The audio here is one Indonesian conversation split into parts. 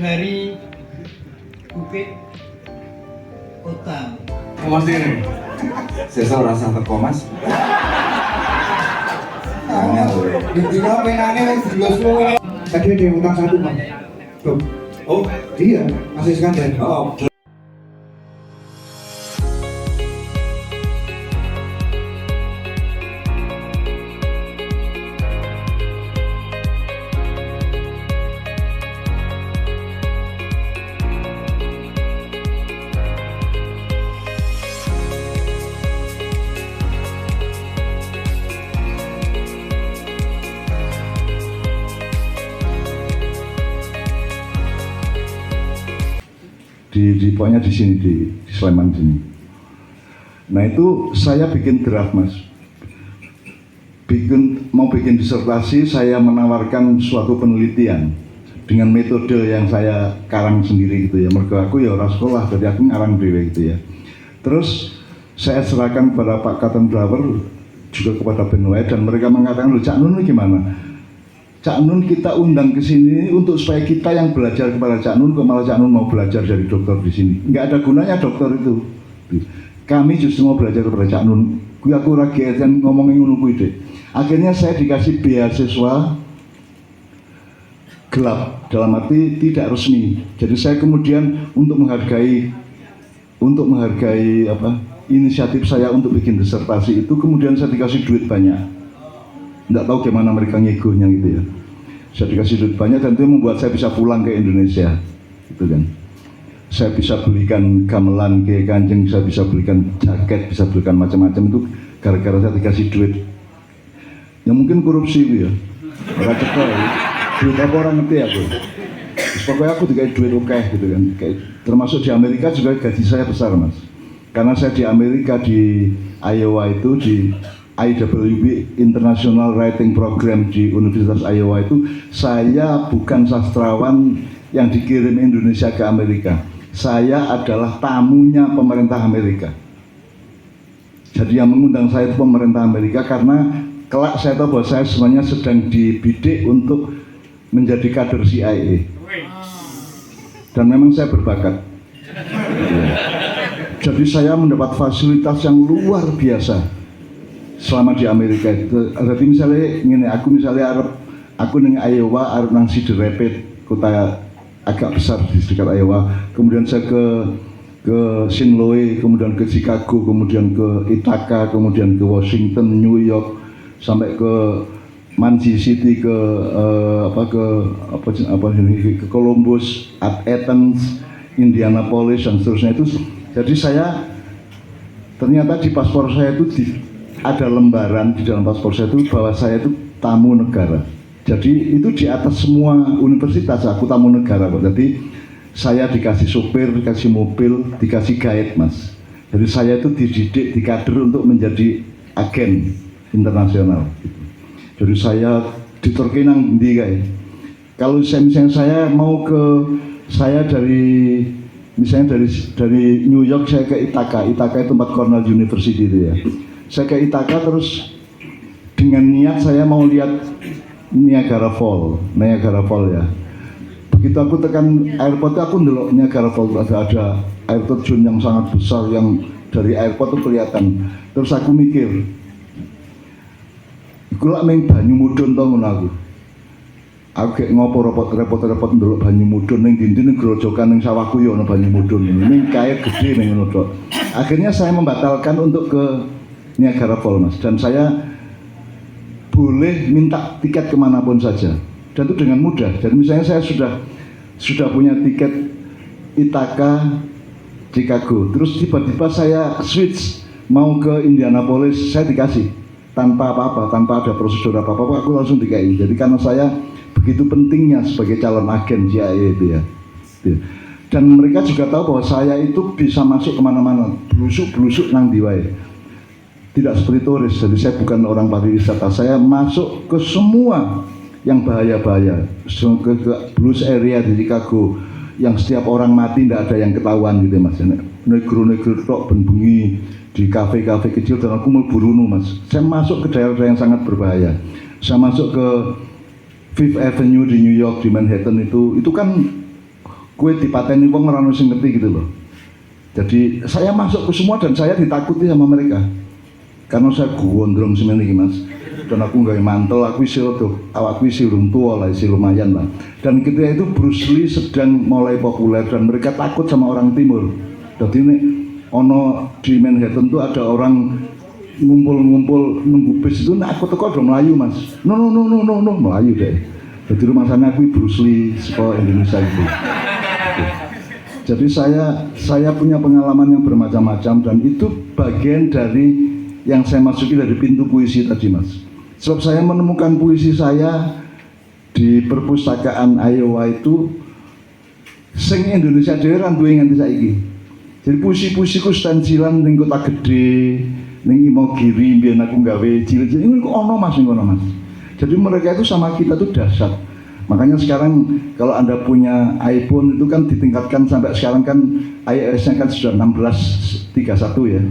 dari Bukit Utang. Mas ini, saya rasa teko mas. Angel. Dino penane wis dilos-los. Tadi ada yang utang 1 Bang. Tuh. Oh, Iya, Mas Iskandar. oh. Di pokoknya di sini di Sleman sini. Nah itu saya bikin draft mas, mau bikin disertasi, saya menawarkan suatu penelitian dengan metode yang saya karang sendiri gitu ya. Mergo aku ya orang sekolah, jadi aku ngarang dewe gitu ya. Terus saya serahkan kepada Pak Cotton Flower, juga kepada Ben White, dan mereka mengatakan, loh Cak Nun gimana? Cak Nun kita undang ke sini untuk supaya kita yang belajar kepada Cak Nun, kok malah Cak Nun mau belajar jadi dokter di sini. Nggak ada gunanya dokter itu. Kami justru mau belajar kepada Cak Nun. Aku lagi ngomongin ngono kuwi deh. Akhirnya saya dikasih beasiswa gelap, dalam arti tidak resmi. Jadi saya kemudian untuk menghargai inisiatif saya untuk bikin disertasi itu, kemudian saya dikasih duit banyak. Nggak tahu gimana mereka ngegonya gitu ya. Saya dikasih duit banyak dan itu membuat saya bisa pulang ke Indonesia gitu kan. Saya bisa belikan gamelan ke Kanjeng, saya bisa belikan jaket, bisa belikan macam-macam itu gara-gara saya dikasih duit. Ya mungkin korupsi itu ya. Orang cekel ya. Duit apa orang ngerti aku. Pokoknya aku dikasih duit oke gitu kan. Termasuk di Amerika juga gaji saya besar mas. Karena saya di Amerika di Iowa itu di IWB International Writing Program di Universitas Iowa itu, saya bukan sastrawan yang dikirim Indonesia ke Amerika. Saya adalah tamunya pemerintah Amerika. Jadi yang mengundang saya itu pemerintah Amerika karena kelak saya tahu bahwa saya sebenarnya sedang dibidik untuk menjadi kader CIA. Dan memang saya berbakat. Jadi saya mendapat fasilitas yang luar biasa selama di Amerika itu. Jadi misalnya gini, aku neng Iowa, arep nang Cedar Rapids, kota agak besar di sekitar Iowa. Kemudian saya ke St. Louis, kemudian ke Chicago, kemudian ke Ithaca, kemudian ke Washington, New York, sampai ke Manji City, ke Columbus, Athens, Indianapolis dan seterusnya itu. Jadi saya ternyata di paspor saya itu ada lembaran di dalam paspor saya itu bahwa saya itu tamu negara. Jadi itu di atas semua universitas aku tamu negara kok. Jadi saya dikasih sopir, dikasih mobil, dikasih guide mas. Jadi saya itu dididik, dikader untuk menjadi agen internasional. Jadi saya di Turki nang ndi kae. Kalau misalnya saya mau dari New York saya ke Ithaca itu tempat Cornell University itu ya. Saya ke Ithaca terus dengan niat saya mau lihat Niagara Falls ya. Begitu aku tekan airport aku ndelok Niagara Falls, ada air terjun yang sangat besar yang dari airport itu kelihatan. Terus aku mikir, iku lak meng banyu mudhun to ngono aku. Aku kayak ngopo repot-repot ndelok banyu mudhun ning dindi ning grojokan ning sawahku ya ono banyu mudhun. Ini kayak gede ning ngono tok. Akhirnya saya membatalkan untuk ke Niagara Falls mas, dan saya boleh minta tiket kemanapun saja, dan itu dengan mudah. Dan misalnya saya sudah punya tiket Ithaca, Chicago, terus tiba-tiba saya switch mau ke Indianapolis, saya dikasih tanpa apa-apa, tanpa ada prosedur apa-apa, aku langsung dikasih. Jadi karena saya begitu pentingnya sebagai calon agen CIA itu ya. Dan mereka juga tahu bahwa saya itu bisa masuk kemana-mana, belusuk nang diwae. Tidak seperti turis, jadi saya bukan orang pariwisata. Saya masuk ke semua yang bahaya-bahaya, ke blues area di Chicago, yang setiap orang mati tidak ada yang ketahuan gitu mas. Negro-negro tok bengi di kafe-kafe kecil dan aku melburu mas. Saya masuk ke daerah-daerah yang sangat berbahaya. Saya masuk ke Fifth Avenue di New York, di Manhattan itu kan kue dipateni wong ora ono sing ngerti gitu loh. Jadi saya masuk ke semua dan saya ditakuti sama mereka. Karena saya gondrong semen iki Mas. Dan aku nggawe mantel, aku isi tuh, awakku isi urung tua lah, isi lumayan lah. Dan ketika itu Bruce Lee sedang mulai populer dan mereka takut sama orang timur. Jadi ini ono di Manhattan tuh ada orang ngumpul nunggu bis itu, nah aku teko udah Melayu Mas. No Melayu deh. Jadi rumah sana aku Bruce Lee sekolah Indonesia itu. Jadi saya punya pengalaman yang bermacam-macam dan itu bagian dari yang saya masuki dari pintu puisi tadi Mas. Sebab saya menemukan puisi saya di perpustakaan Iowa itu sing Indonesia dhewe ra duwe nganti saiki. Jadi puisi-puisiku stensilan ning Kota Gede, ning Imogiri mbiyen aku gawe cilik-cilik niku ono Mas ning kono Mas. Jadi mereka itu sama kita tuh dahsyat. Makanya sekarang kalau Anda punya iPhone itu kan ditingkatkan sampai sekarang kan iOS-nya kan sudah 16.31 ya.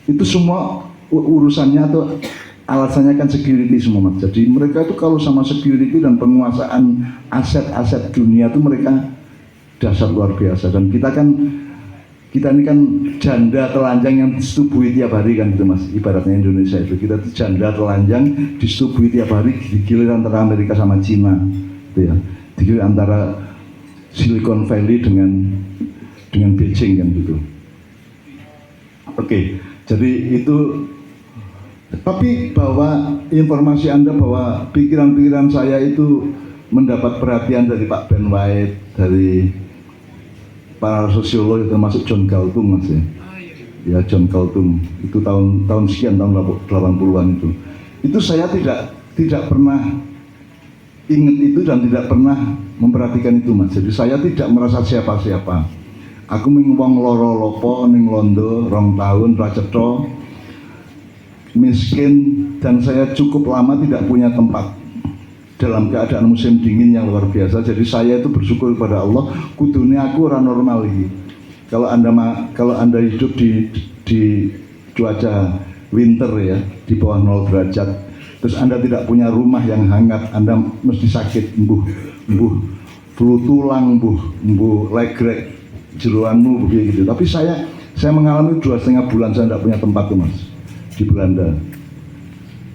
Itu semua urusannya atau alasannya kan security semua Mas. Jadi mereka itu kalau sama security dan penguasaan aset-aset dunia itu mereka dahsyat luar biasa. Dan kita ini kan janda telanjang yang disetubuhi tiap hari kan gitu Mas. Ibaratnya Indonesia itu kita itu janda telanjang disetubuhi tiap hari, digilir antara Amerika sama Cina gitu ya. Digilir antara Silicon Valley dengan Beijing kan gitu. Oke, jadi itu. Tapi bahwa informasi Anda bahwa pikiran-pikiran saya itu mendapat perhatian dari Pak Ben White, dari para sosiolog termasuk John Galtung Mas ya. Ya John Galtung itu tahun sekian tahun 80-an itu. Itu saya tidak pernah ingat itu dan tidak pernah memperhatikan itu Mas. Jadi saya tidak merasa siapa-siapa. Aku ming wong loro lopo ning Londo 2 tahun ra cetha, miskin, dan saya cukup lama tidak punya tempat dalam keadaan musim dingin yang luar biasa. Jadi saya itu bersyukur kepada Allah, kudune aku orang normal lagi. Kalau anda hidup di cuaca winter ya, di bawah 0 derajat, terus Anda tidak punya rumah yang hangat, Anda mesti sakit, mbuh flu tulang, mbuh legrek jeroanmu begitu. Tapi saya mengalami 2,5 bulan saya tidak punya tempat tuh Mas, di Belanda.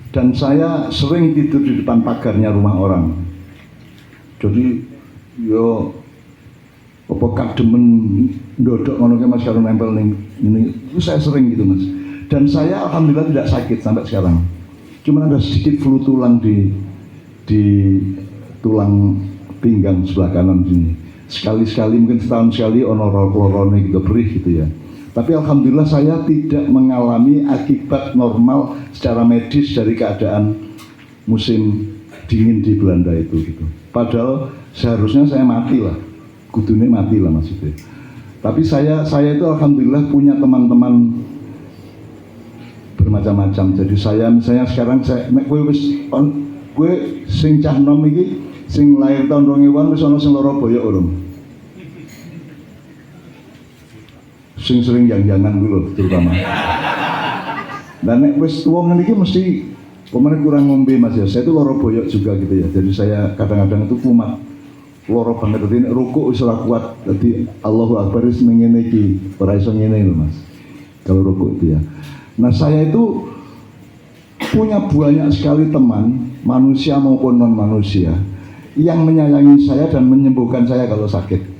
Dan saya sering tidur di depan pagarnya rumah orang. Jadi yo apa kademen ndodok ngono Mas karo nempel ning ini. Itu saya sering gitu Mas. Dan saya alhamdulillah tidak sakit sampai sekarang. Cuma ada sedikit flu tulang di tulang pinggang sebelah kanan sini. Sekali-sekali mungkin setahun sekali ono lorone gitu perih gitu ya. Tapi alhamdulillah saya tidak mengalami akibat normal secara medis dari keadaan musim dingin di Belanda itu gitu. Padahal seharusnya saya mati lah, kudune mati lah maksudnya. Tapi saya itu alhamdulillah punya teman-teman bermacam-macam. Jadi saya misalnya sekarang gue sing cah nom iki sing lahir tahun 2000-an wis ana sing lara boyok urung. Sing sering jangan dulu terutama. Dan nek wis tuwa ngene iki mesti pemane kurang ngombe Mas ya. Saya itu loro boyok juga gitu ya. Jadi saya kadang-kadang itu kumat. Loro banget dadi nek rukuk wis ora kuat. Dadi Allahu Akbar wis ngene iki, ora iso ngene lho Mas. Kalau rukuk itu ya. Nah, saya itu punya banyak sekali teman, manusia maupun non manusia, yang menyayangi saya dan menyembuhkan saya kalau sakit.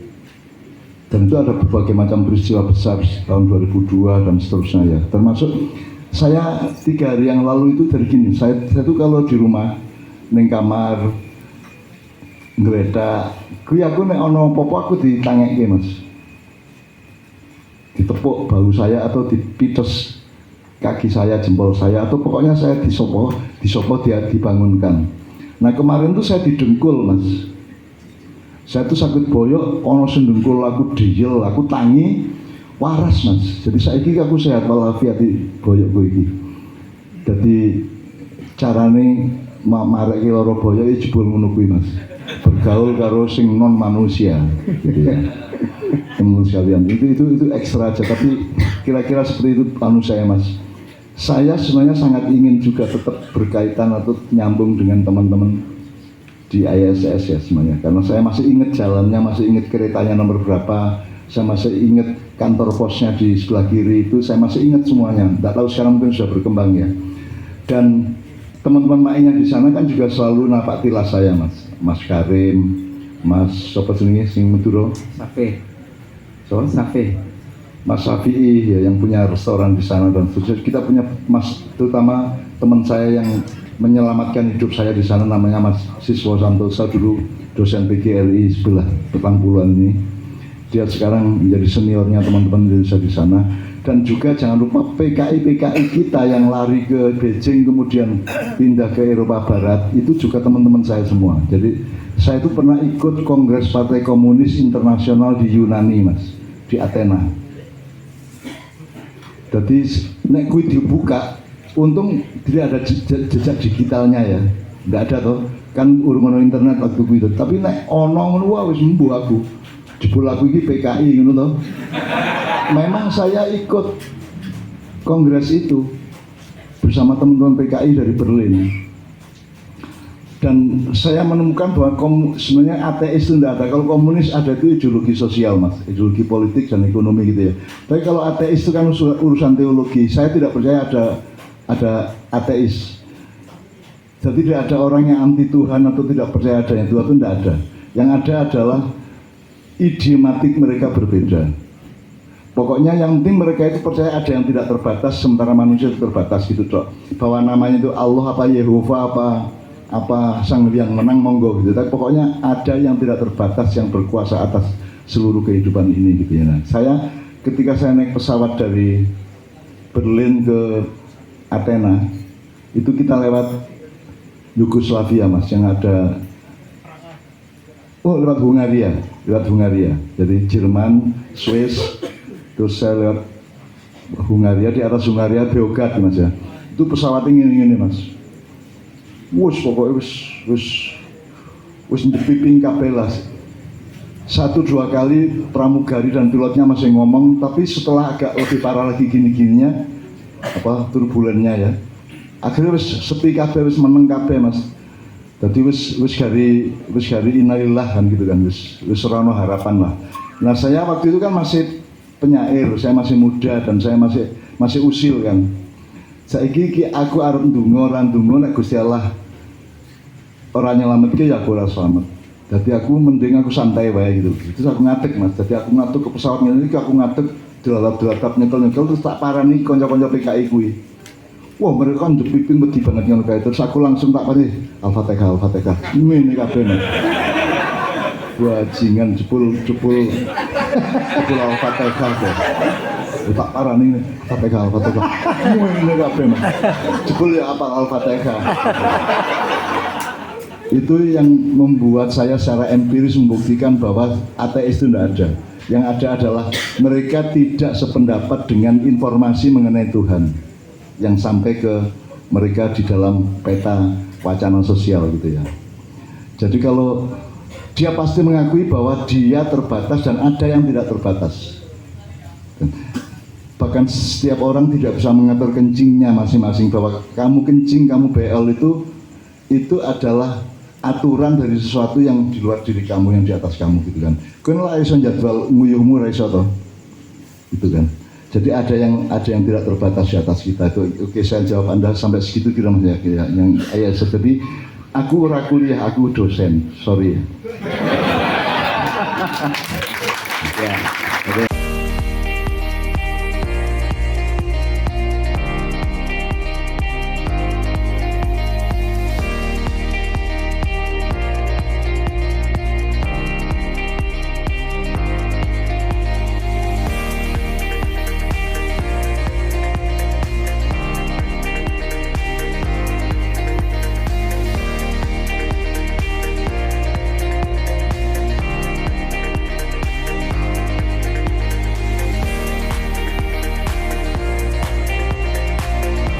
Dan itu ada berbagai macam peristiwa besar tahun 2002 dan seterusnya ya. Termasuk saya 3 hari yang lalu itu dari gini, saya itu kalau di rumah ning kamar ngeledak, aku nek ono apa-apa aku ditangeke Mas. Ditepuk bahu saya atau dipites kaki saya, jempol saya, atau pokoknya saya disopo dia dibangunkan. Nah kemarin tuh saya didengkul Mas. Saya tuh sakit boyok, ono sendengkul aku dijel, aku tangi, waras Mas. Jadi saiki aku sehat walafiat di boyokku iki. Jadi carane mareke lara boyok iki jebul ngono kuwi Mas. Bergaul karo sing non manusia gitu ya. Teman sekalian, itu ekstra aja, tapi kira-kira seperti itu anu saya Mas. Saya sebenarnya sangat ingin juga tetap berkaitan atau nyambung dengan teman-teman di ISS ya semuanya, karena saya masih ingat jalannya, masih ingat keretanya nomor berapa, saya masih ingat kantor posnya di sebelah kiri itu, saya masih ingat semuanya. Tidak tahu sekarang mungkin sudah berkembang ya. Dan teman-teman mainnya di sana kan juga selalu napak tilas saya, Mas Karim, Mas siapa sini sing Maduro, Safe. so? Safe. Mas Syafi'i ya, yang punya restoran di sana dan seterusnya. Kita punya Mas, terutama teman saya yang menyelamatkan hidup saya di sana, namanya Mas Siswo Santosa, dulu dosen PGRI sebelah Petangpuluhan ini. Dia sekarang menjadi seniornya teman-teman Indonesia di sana. Dan juga jangan lupa PKI kita yang lari ke Beijing kemudian pindah ke Eropa Barat, itu juga teman-teman saya semua. Jadi saya itu pernah ikut Kongres Partai Komunis Internasional di Yunani, Mas, di Athena. Jadi nek kuwi dibuka, untung tidak ada jejak digitalnya ya, nggak ada toh, kan urung ono internet waktu itu. Tapi nek ono ngono wis mbuh aku, jebul aku iki PKI ngono toh. Memang saya ikut kongres itu bersama teman-teman PKI dari Berlin. Dan saya menemukan bahwa sebenarnya ateis itu tidak ada. Kalau komunis ada, itu ideologi sosial, Mas, ideologi politik dan ekonomi gitu ya. Tapi kalau ateis itu kan urusan teologi. Saya tidak percaya ada ateis. Jadi tidak ada orang yang anti Tuhan atau tidak percaya adanya Tuhan, itu tidak ada. Yang ada adalah idiomatik mereka berbeda. Pokoknya yang penting mereka itu percaya ada yang tidak terbatas, sementara manusia itu terbatas gitu, Cok. Bahwa namanya itu Allah apa Yehova apa Sang Hyang Menang monggo gitu. Tapi pokoknya ada yang tidak terbatas yang berkuasa atas seluruh kehidupan ini gitu ya. Nah, saya ketika saya naik pesawat dari Berlin ke Athena, itu kita lewat Yugoslavia, Mas, yang ada lewat Hungaria. Jadi Jerman, Swiss, terus saya lewat Hungaria, di atas Hungaria Beograd, Mas ya. Itu pesawatnya ini Mas. Pokoknya wis ndepiping kabeh lah. 1-2 kali pramugari dan pilotnya masih ngomong, tapi setelah agak lebih parah lagi gini-gininya, turbulennya ya. Akhirnya wis sepi kabeh, wis meneng kabeh, Mas. Jadi wis gari innalillah kan gitu kan, wis ora ono harapan lah. Nah, saya waktu itu kan masih penyair, saya masih muda dan saya masih usil kan. Saiki aku arep ndonga nek Gusti Allah ora nyelametke ya aku ora slamet. Dadi aku mending aku santai wae gitu. Terus aku ngadeg, Mas. Dadi aku ngadeg ke pesawat ngene iki, aku ngadeg delalap-delalap nyekel terus tak parani kanca-kanca PKI kuwi. Wah, mereka ndepiping wedi banget ngono kae. Terus aku langsung tak parani Al-Fatihah. Ngene kabeh, Mas. Bajingan jebul Al-Fatihah kok. Tak parani Al-Fatihah. Ngene kabeh, Mas. Jebul ya apa Al-Fatihah. Itu yang membuat saya secara empiris membuktikan bahwa ateis itu tidak ada. Yang ada adalah mereka tidak sependapat dengan informasi mengenai Tuhan yang sampai ke mereka di dalam peta wacana sosial gitu ya. Jadi kalau dia pasti mengakui bahwa dia terbatas dan ada yang tidak terbatas. Bahkan setiap orang tidak bisa mengatur kencingnya masing-masing, bahwa kamu kencing, kamu BL itu adalah aturan dari sesuatu yang di luar diri kamu, yang di atas kamu gitu kan. Kowe ora iso jadwal nguyuhmu ora iso to. Gitu kan. Jadi ada yang tidak terbatas di atas kita itu. Oke, saya jawab Anda sampai segitu kira Mas ya. Yang seperti aku ora kuliah, aku dosen. Sorry. Ya. Oke.